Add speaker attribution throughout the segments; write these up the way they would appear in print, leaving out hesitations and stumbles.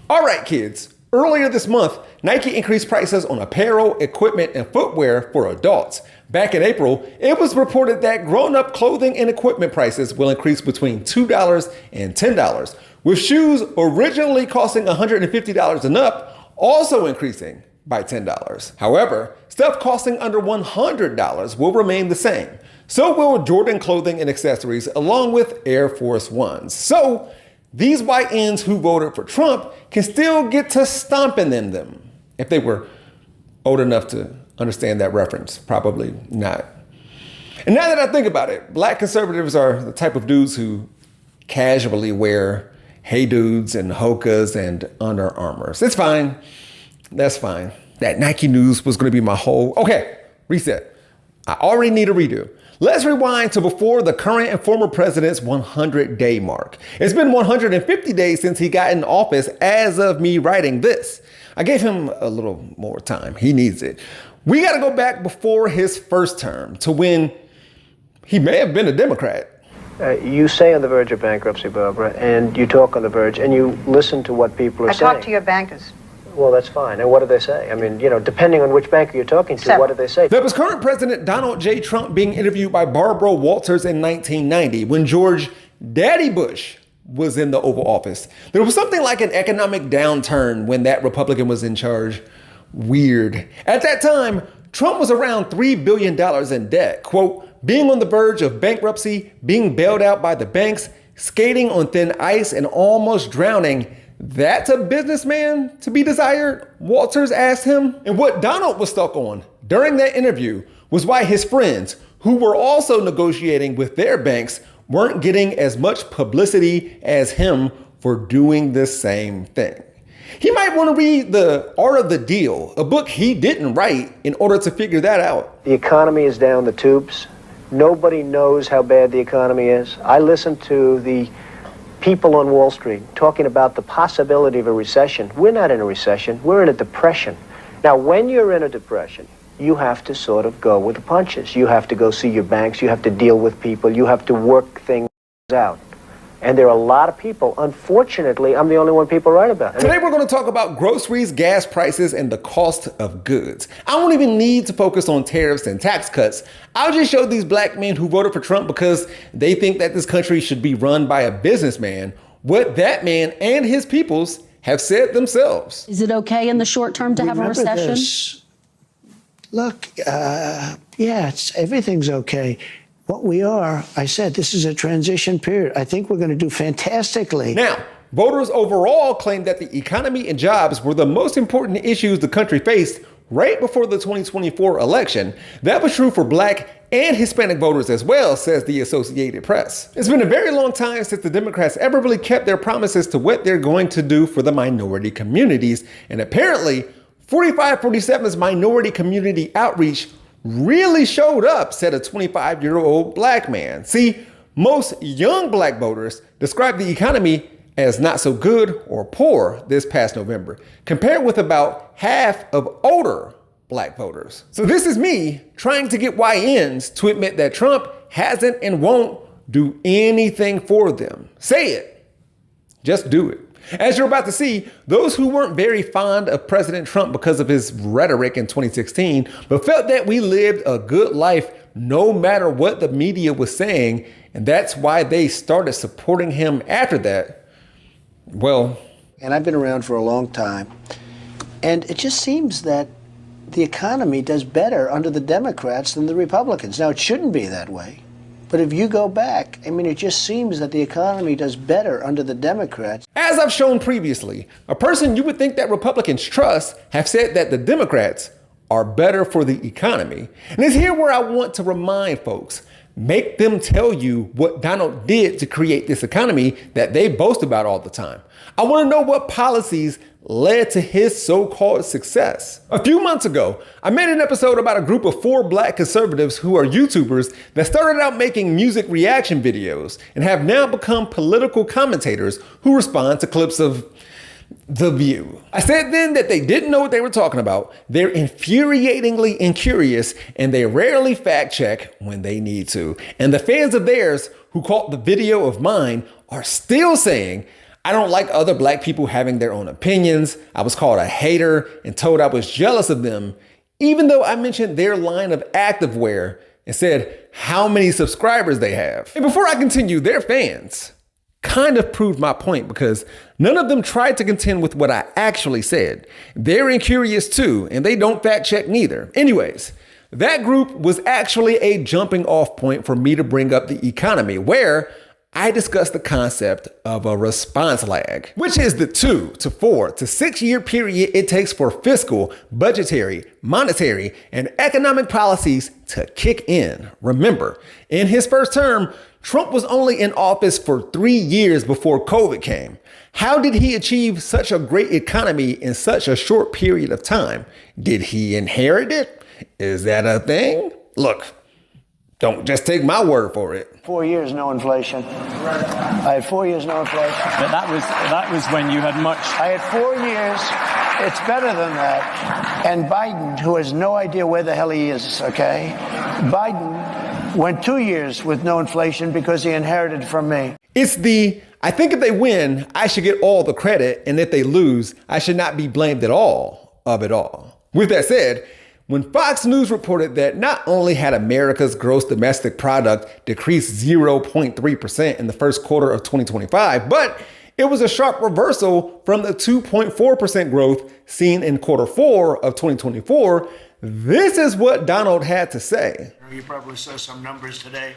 Speaker 1: All right, kids. Earlier this month, Nike increased prices on apparel, equipment, and footwear for adults. Back in April, it was reported that grown-up clothing and equipment prices will increase between $2 and $10, with shoes originally costing $150 and up also increasing by $10. However, stuff costing under $100 will remain the same. So will Jordan clothing and accessories, along with Air Force Ones. So these YNs who voted for Trump can still get to stomping in them. If they were old enough to understand that reference, probably not. And now that I think about it, black conservatives are the type of dudes who casually wear Hey Dudes and Hokas and Under Armours. It's fine. That's fine. That Nike news was going to be my whole... Okay, reset. I already need a redo. Let's rewind to before the current and former president's 100-day mark. It's been 150 days since he got in office as of me writing this. I gave him a little more time. He needs it. We got to go back before his first term to when he may have been a Democrat.
Speaker 2: You say on the verge of bankruptcy, Barbara, and you talk on the verge, and you listen to what people are saying.
Speaker 3: I talk to your bankers.
Speaker 2: Well, that's fine. And what do they say? I mean, you know, depending on which banker you're talking to, what do they say?
Speaker 1: That was current President Donald J. Trump being interviewed by Barbara Walters in 1990 when George Daddy Bush was in the Oval Office. There was something like an economic downturn when that Republican was in charge. Weird. At that time, Trump was around $3 billion in debt. Quote, being on the verge of bankruptcy, being bailed out by the banks, skating on thin ice, and almost drowning. That's a businessman to be desired, Walters asked him. And what Donald was stuck on during that interview was why his friends, who were also negotiating with their banks, weren't getting as much publicity as him for doing the same thing. He might want to read The Art of the Deal, a book he didn't write, in order to figure that out.
Speaker 2: The economy is down the tubes. Nobody knows how bad the economy is. I listen to the people on Wall Street talking about the possibility of a recession. We're not in a recession. We're in a depression. Now, when you're in a depression, you have to sort of go with the punches. You have to go see your banks. You have to deal with people. You have to work things out. And there are a lot of people. Unfortunately, I'm the only one people write about.
Speaker 1: Today, we're going to talk about groceries, gas prices, and the cost of goods. I don't even need to focus on tariffs and tax cuts. I'll just show these black men who voted for Trump because they think that this country should be run by a businessman what that man and his peoples have said themselves.
Speaker 4: Is it okay in the short term to have a recession?
Speaker 5: Look, everything's okay. What we are, I said, this is a transition period. I think we're going to do fantastically.
Speaker 1: Now, voters overall claim that the economy and jobs were the most important issues the country faced right before the 2024 election. That was true for black and Hispanic voters as well, says the Associated Press. It's been a very long time since the Democrats ever really kept their promises to what they're going to do for the minority communities. And apparently, 4547's minority community outreach really showed up, said a 25-year-old black man. See, most young black voters describe the economy as not so good or poor this past November, compared with about half of older black voters. So this is me trying to get YNs to admit that Trump hasn't and won't do anything for them. Say it. Just do it. As you're about to see, those who weren't very fond of President Trump because of his rhetoric in 2016, but felt that we lived a good life no matter what the media was saying, and that's why they started supporting him after that, well...
Speaker 5: And I've been around for a long time, and it just seems that the economy does better under the Democrats than the Republicans. Now, it shouldn't be that way. But if you go back, I mean, it just seems that the economy does better under the Democrats.
Speaker 1: As I've shown previously, a person you would think that Republicans trust have said that the Democrats are better for the economy. And it's here where I want to remind folks, make them tell you what Donald did to create this economy that they boast about all the time. I want to know what policies led to his so-called success. A few months ago, I made an episode about a group of 4 black conservatives who are YouTubers that started out making music reaction videos and have now become political commentators who respond to clips of The View. I said then that they didn't know what they were talking about. They're infuriatingly incurious, and they rarely fact check when they need to. And the fans of theirs who caught the video of mine are still saying, I don't like other black people having their own opinions. I was called a hater and told I was jealous of them, even though I mentioned their line of activewear and said how many subscribers they have. And before I continue, their fans kind of proved my point because none of them tried to contend with what I actually said. They're incurious too, and they don't fact check neither. Anyways, that group was actually a jumping off point for me to bring up the economy, where I discussed the concept of a response lag, which is the 2 to 4 to 6 year period it takes for fiscal, budgetary, monetary, and economic policies to kick in. Remember, in his first term, Trump was only in office for 3 years before COVID came. How did he achieve such a great economy in such a short period of time? Did he inherit it? Is that a thing? Look, don't just take my word for it.
Speaker 5: 4 years, no inflation. I had 4 years, no inflation.
Speaker 3: But that was when you had much.
Speaker 5: I had 4 years. It's better than that. And Biden, who has no idea where the hell he is, okay? Biden went 2 years with no inflation because he inherited from me.
Speaker 1: I think if they win, I should get all the credit, and if they lose, I should not be blamed at all of it all. With that said, when Fox News reported that not only had America's gross domestic product decreased 0.3% in the first quarter of 2025, but it was a sharp reversal from the 2.4% growth seen in quarter 4 of 2024, this is what Donald had to say.
Speaker 5: You probably saw some numbers today,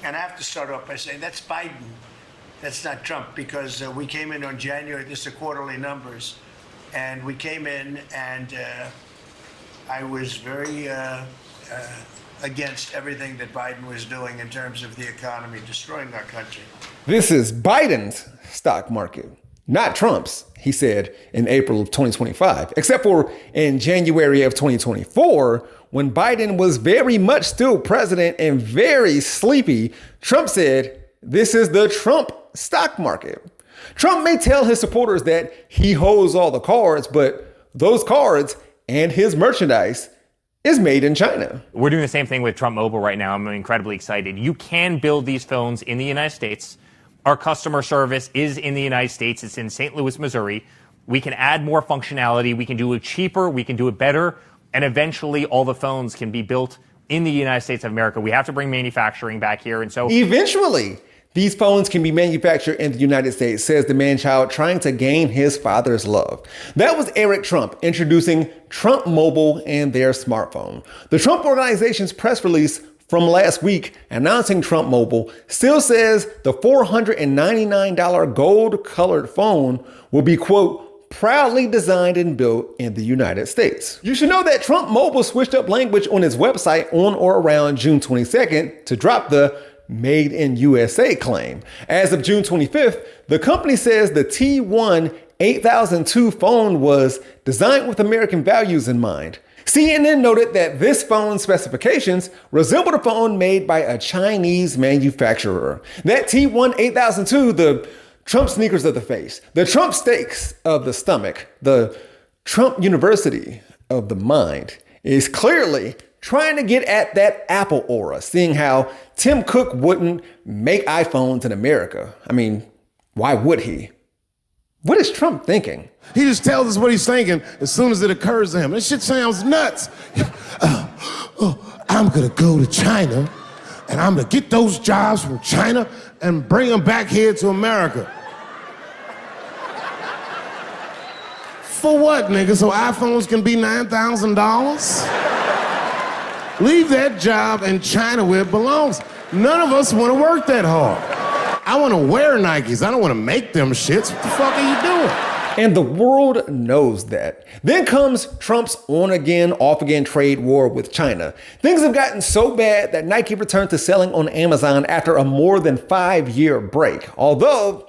Speaker 5: and I have to start off by saying that's Biden. That's not Trump, because we came in on January, this is quarterly numbers, and we came in and I was very against everything that Biden was doing in terms of the economy, destroying our country.
Speaker 1: This is Biden's stock market, not Trump's, he said in April of 2025, except for in January of 2024, when Biden was very much still president and very sleepy. Trump said, this is the Trump stock market. Trump may tell his supporters that he holds all the cards, but those cards and his merchandise is made in China.
Speaker 6: We're doing the same thing with Trump Mobile right now. I'm incredibly excited. You can build these phones in the United States. Our customer service is in the United States. It's in St. Louis, Missouri. We can add more functionality. We can do it cheaper. We can do it better. And eventually all the phones can be built in the United States of America. We have to bring manufacturing back here. And so
Speaker 1: eventually these phones can be manufactured in the United States, says the man-child trying to gain his father's love. That was Eric Trump introducing Trump Mobile and their smartphone. The Trump Organization's press release from last week announcing Trump Mobile still says the $499 gold-colored phone will be, quote, proudly designed and built in the United States. You should know that Trump Mobile switched up language on its website on or around June 22nd to drop the Made in USA claim. As of June 25th, the company says the T1 8002 phone was designed with American values in mind. CNN noted that this phone's specifications resembled a phone made by a Chinese manufacturer. That T1 8002, the Trump sneakers of the face, the Trump steaks of the stomach, the Trump University of the mind, is clearly trying to get at that Apple aura, seeing how Tim Cook wouldn't make iPhones in America. I mean, why would he? What is Trump thinking?
Speaker 7: He just tells us what he's thinking as soon as it occurs to him. This shit sounds nuts. I'm gonna go to China and I'm gonna get those jobs from China and bring them back here to America. For what, nigga? So iPhones can be $9,000? Leave that job in China where it belongs. None of us want to work that hard. I want to wear Nikes. I don't want to make them shits. What the fuck are you doing?
Speaker 1: And the world knows that. Then comes Trump's on-again, off-again trade war with China. Things have gotten so bad that Nike returned to selling on Amazon after a more than 5-year break. Although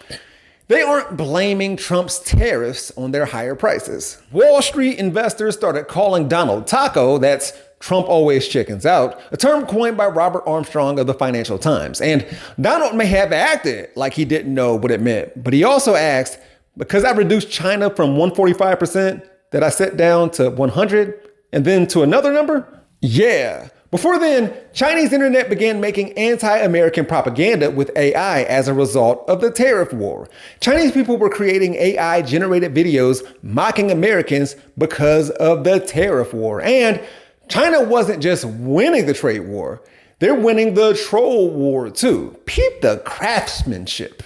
Speaker 1: they aren't blaming Trump's tariffs on their higher prices. Wall Street investors started calling Donald Taco, that's Trump always chickens out, a term coined by Robert Armstrong of the Financial Times. And Donald may have acted like he didn't know what it meant, but he also asked, because I reduced China from 145% that I set down to 100 and then to another number? Yeah, Before then, Chinese internet began making anti-American propaganda with AI as a result of the tariff war. Chinese people were creating AI-generated videos mocking Americans because of the tariff war. And China wasn't just winning the trade war, they're winning the troll war too. Peep the craftsmanship.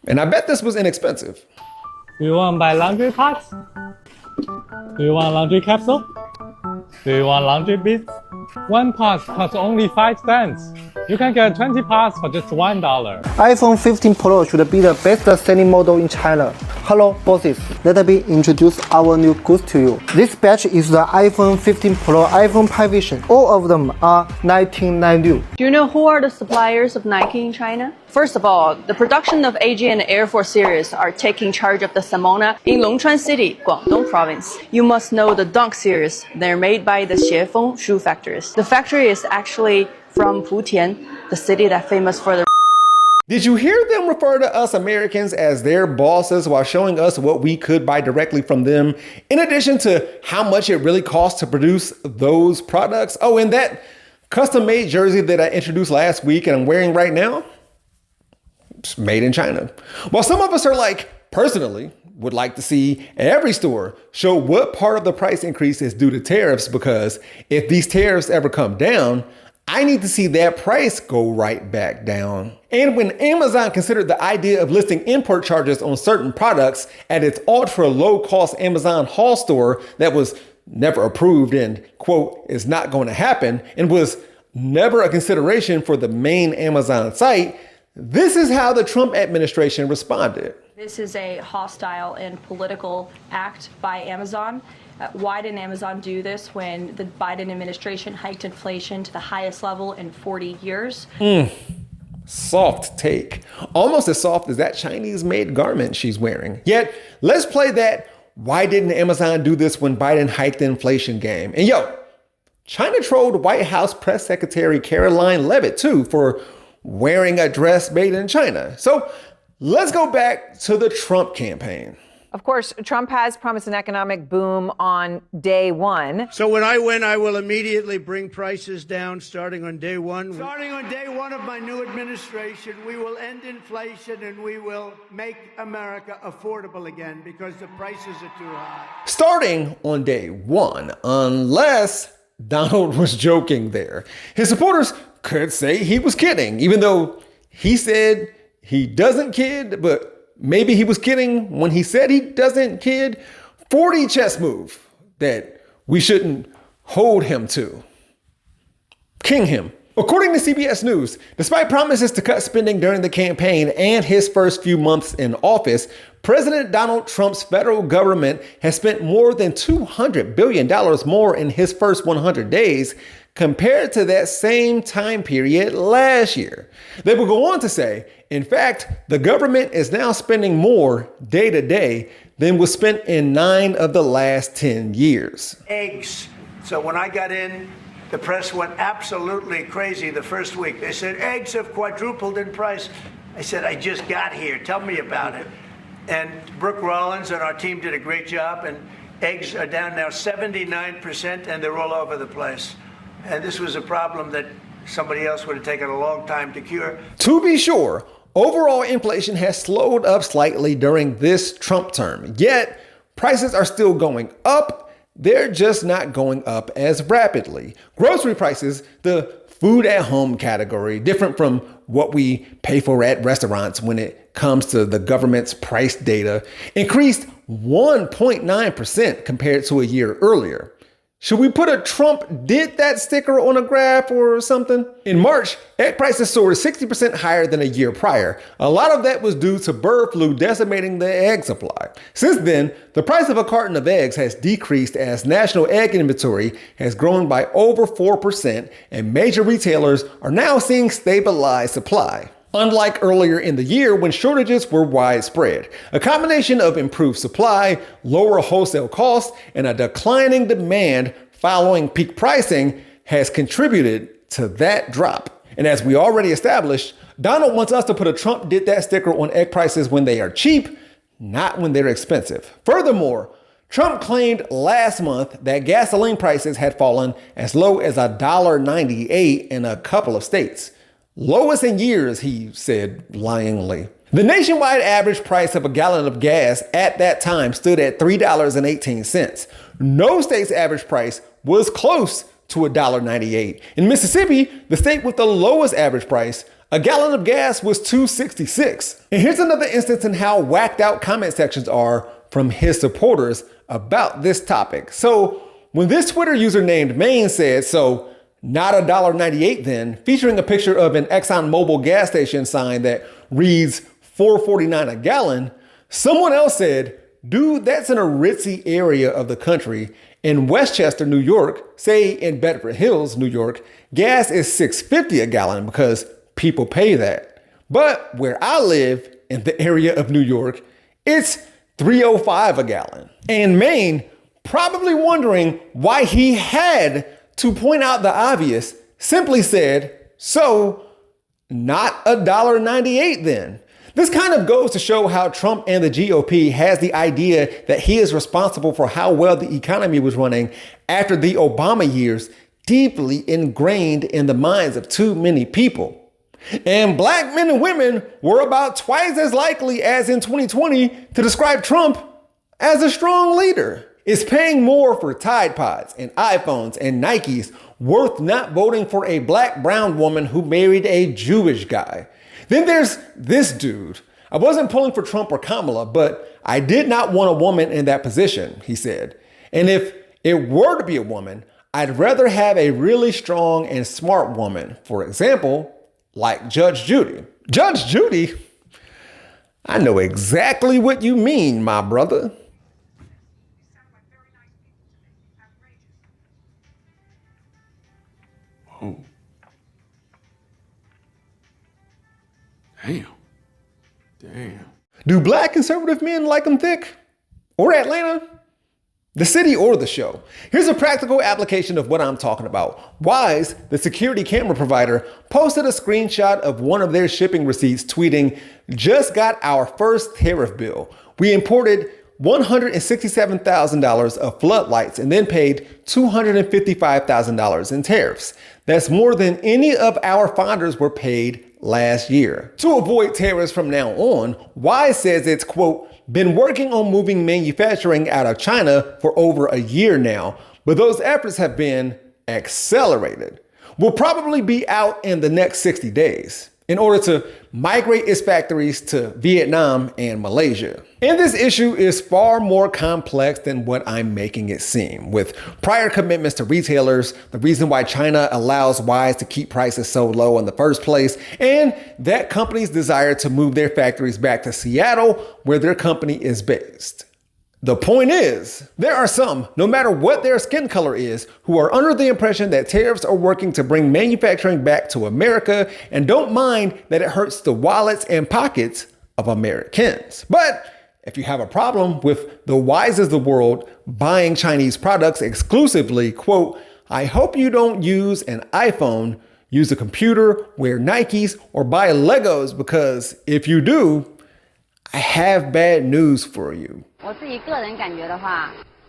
Speaker 1: And I bet this was inexpensive.
Speaker 8: Do you want to buy laundry pots? Do you want laundry capsule? Do you want laundry beads? One pot costs only 5 cents. You can get 20 pots for just $1.
Speaker 9: iPhone 15 Pro should be the best-selling model in China. Hello, bosses. Let me introduce our new goods to you. This batch is the iPhone 15 Pro iPhone Pi Vision. All of them are 1990.
Speaker 4: Do you know who are the suppliers of Nike in China? First of all, the production of AG and Air Force series are taking charge of the Samona in Longchuan City, Guangdong Province. You must know the Dunk series. They're made by the Xiefeng shoe factories. The factory is actually from Putian, the city that's famous for the...
Speaker 1: Did you hear them refer to us Americans as their bosses while showing us what we could buy directly from them, in addition to how much it really costs to produce those products? Oh, and that custom-made jersey that I introduced last week and I'm wearing right now, it's made in China. While some of us are like, personally, would like to see every store show what part of the price increase is due to tariffs, because if these tariffs ever come down, I need to see that price go right back down. And when Amazon considered the idea of listing import charges on certain products at its ultra low cost Amazon haul store that was never approved and, quote, is not going to happen, and was never a consideration for the main Amazon site, this is how the Trump administration responded.
Speaker 10: This is a hostile and political act by Amazon. Why didn't Amazon do this when the Biden administration hiked inflation to the highest level in 40 years?
Speaker 1: Soft take. Almost as soft as that Chinese-made garment she's wearing. Yet, let's play that why didn't Amazon do this when Biden hiked the inflation game. And yo, China trolled White House Press Secretary Caroline Leavitt too for wearing a dress made in China. So let's go back to the Trump campaign.
Speaker 11: Of course, Trump has promised an economic boom on day one.
Speaker 12: So when I win, I will immediately bring prices down starting on day one. Starting on day one of my new administration, we will end inflation and we will make America affordable again because the prices are too high.
Speaker 1: Starting on day one, unless Donald was joking there. His supporters could say he was kidding, even though he said he doesn't kid, but maybe he was kidding when he said he doesn't kid. 40 chess move that we shouldn't hold him to. King him. According to CBS News, despite promises to cut spending during the campaign and his first few months in office, President Donald Trump's federal government has spent more than $200 billion more in his first 100 days compared to that same time period last year. They will go on to say, in fact, the government is now spending more day to day than was spent in 9 of the last 10 years.
Speaker 12: Eggs. So when I got in, the press went absolutely crazy the first week. They said, eggs have quadrupled in price. I said, I just got here. Tell me about it. And Brooke Rollins and our team did a great job, and eggs are down now 79%, and they're all over the place. And this was a problem that somebody else would have taken a long time to cure.
Speaker 1: To be sure, overall inflation has slowed up slightly during this Trump term, yet prices are still going up. They're just not going up as rapidly. Grocery prices, the food at home category, different from what we pay for at restaurants when it comes to the government's price data, increased 1.9% compared to a year earlier. Should we put a Trump did that sticker on a graph or something? In March, egg prices soared 60% higher than a year prior. A lot of that was due to bird flu decimating the egg supply. Since then, the price of a carton of eggs has decreased as national egg inventory has grown by over 4%, and major retailers are now seeing stabilized supply. Unlike earlier in the year when shortages were widespread, a combination of improved supply, lower wholesale costs, and a declining demand following peak pricing has contributed to that drop. And as we already established, Donald wants us to put a Trump did that sticker on egg prices when they are cheap, not when they're expensive. Furthermore, Trump claimed last month that gasoline prices had fallen as low as $1.98 in a couple of states. Lowest in years, he said lyingly. The nationwide average price of a gallon of gas at that time stood at $3.18. No state's average price was close to $1.98. In Mississippi, the state with the lowest average price, a gallon of gas was $2.66. And here's another instance in how whacked out comment sections are from his supporters about this topic. So when this Twitter user named Maine said, "So not $1.98 then," featuring a picture of an ExxonMobil gas station sign that reads $4.49 a gallon, someone else said, "Dude, that's in a ritzy area of the country. In Westchester, New York, say in Bedford Hills, New York, gas is $6.50 a gallon because people pay that. But where I live in the area of New York, it's $3.05 a gallon." And Maine, probably wondering why he had to point out the obvious, simply said, "So not $1.98 then." This kind of goes to show how Trump and the GOP has the idea that he is responsible for how well the economy was running after the Obama years deeply ingrained in the minds of too many people. And black men and women were about twice as likely as in 2020 to describe Trump as a strong leader. Is paying more for Tide Pods and iPhones and Nikes worth not voting for a black brown woman who married a Jewish guy? Then there's this dude. "I wasn't pulling for Trump or Kamala, but I did not want a woman in that position," he said. "And if it were to be a woman, I'd rather have a really strong and smart woman. For example, like Judge Judy." Judge Judy? I know exactly what you mean, my brother.
Speaker 13: Oh. Damn.
Speaker 1: Do black conservative men like them thick? Or Atlanta? The city or the show? Here's a practical application of what I'm talking about. Wise, the security camera provider, posted a screenshot of one of their shipping receipts tweeting, "Just got our first tariff bill. We imported $167,000 of floodlights and then paid $255,000 in tariffs. That's more than any of our founders were paid last year." To avoid tariffs from now on, Wise says it's, quote, "been working on moving manufacturing out of China for over a year now, but those efforts have been accelerated. Will probably be out in the next 60 days. In order to migrate its factories to Vietnam and Malaysia." And this issue is far more complex than what I'm making it seem. With prior commitments to retailers, the reason why China allows Wise to keep prices so low in the first place, and that company's desire to move their factories back to Seattle, where their company is based. The point is, there are some, no matter what their skin color is, who are under the impression that tariffs are working to bring manufacturing back to America and don't mind that it hurts the wallets and pockets of Americans. But if you have a problem with the Wise of the world buying Chinese products exclusively, quote, "I hope you don't use an iPhone, use a computer, wear Nikes, or buy Legos, because if you do, I have bad news for you."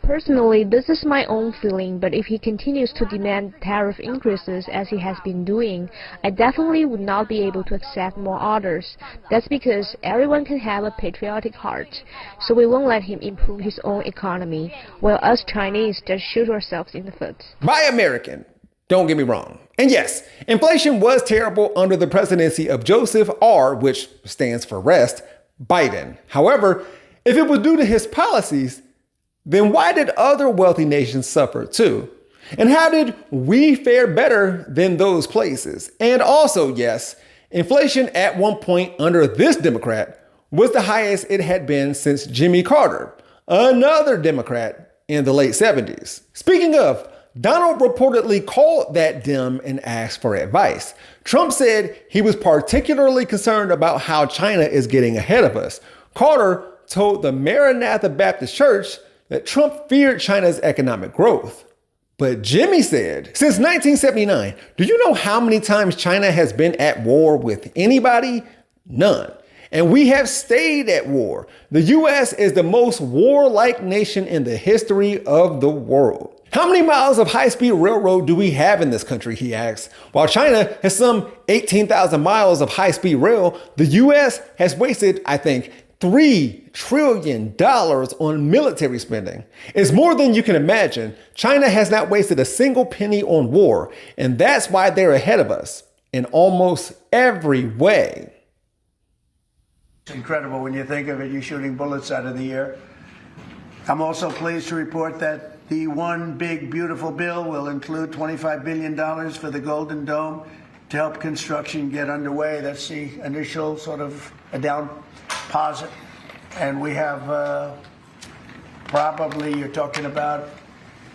Speaker 14: Personally, this is my own feeling, but if he continues to demand tariff increases as he has been doing, I definitely would not be able to accept more orders. That's because everyone can have a patriotic heart, so we won't let him improve his own economy, while us Chinese just shoot ourselves in the foot.
Speaker 1: Buy American. Don't get me wrong. And yes, inflation was terrible under the presidency of Joseph R., which stands for rest, Biden. However, if it was due to his policies, then why did other wealthy nations suffer too? And how did we fare better than those places? And also, yes, inflation at one point under this Democrat was the highest it had been since Jimmy Carter, another Democrat in the late 70s. Speaking of, Donald reportedly called that Dem and asked for advice. Trump said he was particularly concerned about how China is getting ahead of us. Carter told the Maranatha Baptist Church that Trump feared China's economic growth. But Jimmy said, since 1979, do you know how many times China has been at war with anybody? None. And we have stayed at war. The US is the most warlike nation in the history of the world. How many miles of high-speed railroad do we have in this country, he asks. While China has some 18,000 miles of high-speed rail, the US has wasted, I think, $3 trillion on military spending. It's more than you can imagine. China has not wasted a single penny on war, and that's why they're ahead of us in almost every way.
Speaker 12: It's incredible when you think of it, you're shooting bullets out of the air. I'm also pleased to report that the one big, beautiful bill will include $25 billion for the Golden Dome to help construction get underway. That's the initial sort of a down deposit. And we have probably, you're talking about,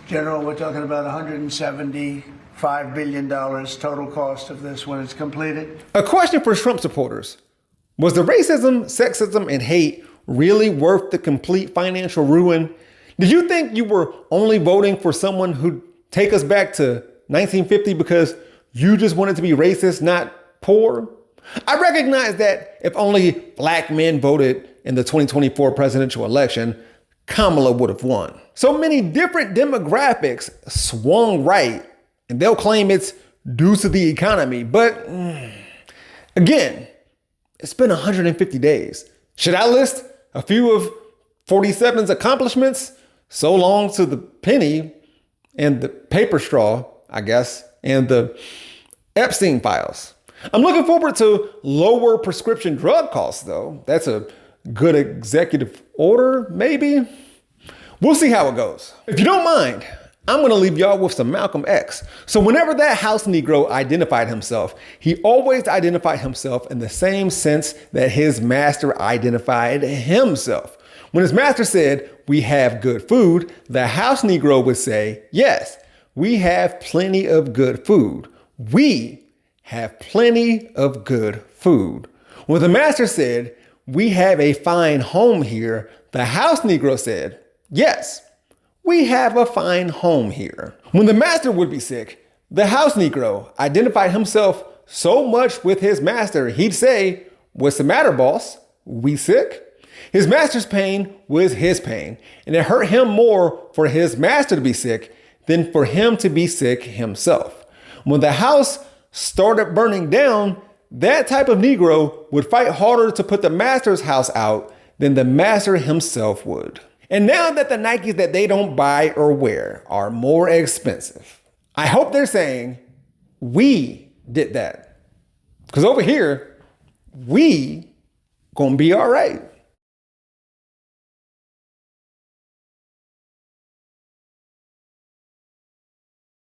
Speaker 12: General, we're talking about $175 billion total cost of this when it's completed.
Speaker 1: A question for Trump supporters. Was the racism, sexism, and hate really worth the complete financial ruin? Did you think you were only voting for someone who'd take us back to 1950 because you just wanted to be racist, not poor? I recognize that if only black men voted in the 2024 presidential election, Kamala would have won. So many different demographics swung right, and they'll claim it's due to the economy. But again, it's been 150 days. Should I list a few of 47's accomplishments? So long to the penny and the paper straw, I guess, and the Epstein files. I'm looking forward to lower prescription drug costs, though. That's a good executive order, maybe. We'll see how it goes. If you don't mind, I'm going to leave y'all with some Malcolm X. So whenever that house Negro identified himself, he always identified himself in the same sense that his master identified himself. When his master said, "We have good food," the house Negro would say, "Yes, we have plenty of good food. We have plenty of good food." When the master said, "We have a fine home here," the house Negro said, "Yes, we have a fine home here." When the master would be sick, the house Negro identified himself so much with his master, he'd say, "What's the matter, boss? We sick?" His master's pain was his pain, and it hurt him more for his master to be sick than for him to be sick himself. When the house started burning down, that type of Negro would fight harder to put the master's house out than the master himself would. And now that the Nikes that they don't buy or wear are more expensive, I hope they're saying, we did that. Because over here, we gonna be all right.